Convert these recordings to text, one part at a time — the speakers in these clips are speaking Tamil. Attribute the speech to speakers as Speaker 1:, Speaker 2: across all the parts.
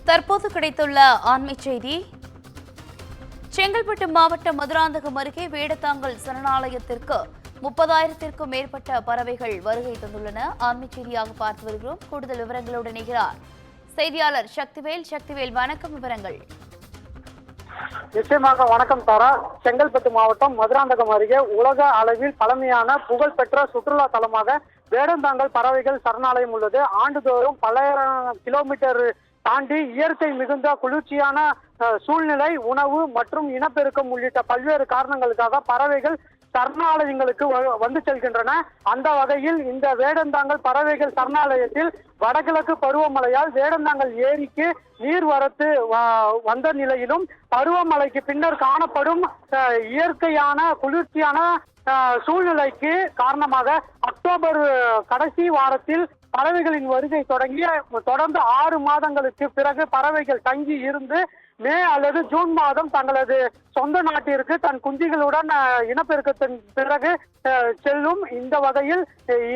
Speaker 1: தற்போது கிடைத்துள்ள ஆண்மை செய்தி. செங்கல்பட்டு மாவட்டம் மதுராந்தகம் அருகே வேடந்தாங்கல் சரணாலயத்திற்கு 30,000க்கும் மேற்பட்ட பறவைகள் வருகை தந்துள்ளன. ஆண்மை செய்தியாக பார்த்து வருகிறோம். கூடுதல் விவரங்களோடு இணைகிறார் செய்தியாளர் சக்திவேல். சக்திவேல், வணக்கம். விவரங்கள்.
Speaker 2: நிச்சயமாக வணக்கம் தாரா. செங்கல்பட்டு மாவட்டம் மதுராந்தகம் அருகே உலக அளவில் பழமையான புகழ்பெற்ற சுற்றுலா தலமாக வேடந்தாங்கல் பறவைகள் சரணாலயம் உள்ளது. ஆண்டுதோறும் பல கிலோமீட்டர் தாண்டி இயற்கை மிகுந்த குளிர்ச்சியான சூழ்நிலை, உணவு மற்றும் இனப்பெருக்கம் உள்ளிட்ட பல்வேறு காரணங்களுக்காக பறவைகள் சரணாலயங்களுக்கு வந்து செல்கின்றன. அந்த வகையில் இந்த வேடந்தாங்கல் பறவைகள் சரணாலயத்தில் வடகிழக்கு பருவமழையால் வேடந்தாங்கல் ஏரிக்கு நீர்வரத்து வந்த நிலையிலும் பருவமழைக்கு பின்னர் காணப்படும் இயற்கையான குளிர்ச்சியான சூழ்நிலைக்கு காரணமாக அக்டோபர் கடைசி வாரத்தில் பறவைகளின் வருகை தொடர்ந்து 6 மாதங்களுக்கு பிறகு பறவைகள் தங்கி இருந்து மே அல்லது ஜூன் மாதம் தங்களது சொந்த நாட்டிற்கு தன் குஞ்சுகளுடன் இனப்பெருக்கத்தின் பிறகு செல்லும். இந்த வகையில்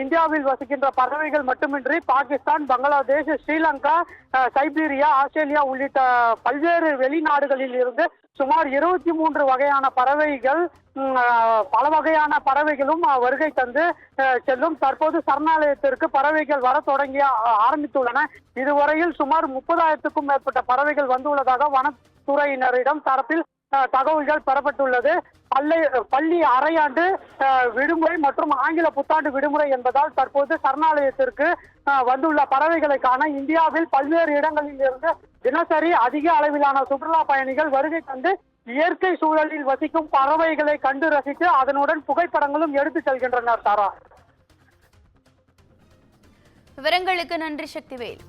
Speaker 2: இந்தியாவில் வசிக்கின்ற பறவைகள் மட்டுமின்றி பாகிஸ்தான், பங்களாதேஷ், ஸ்ரீலங்கா, சைபீரியா, ஆஸ்திரேலியா உள்ளிட்ட பல்வேறு வெளிநாடுகளில் இருந்து சுமார் 23 வகையான பறவைகள், பல வகையான பறவைகளும் வருகை தந்து செல்லும். தற்போது சரணாலயத்திற்கு பறவைகள் வர தொடங்கி ஆரம்பித்துள்ளன. இதுவரையில் சுமார் 30,000க்கும் மேற்பட்ட பறவைகள் வந்துள்ளதாக வனத்துறையினரிடம் தரப்பில் தகவல்கள் பெறப்பட்டுள்ளது. பள்ளி அரையாண்டு விடுமுறை மற்றும் ஆங்கில புத்தாண்டு விடுமுறை என்பதால் தற்போது சரணாலயத்திற்கு வந்துள்ள பறவைகளை காண இந்தியாவில் பல்வேறு இடங்களில் இருந்து தினசரி அதிக அளவிலான சுற்றுலா பயணிகள் வருகை தந்து இயற்கை சூழலில் வசிக்கும் பறவைகளை கண்டு ரசித்து அதனுடன் புகைப்படங்களும் எடுத்து செல்கின்றனர். தாரா,
Speaker 1: விவரங்களுக்கு நன்றி சக்திவேல்.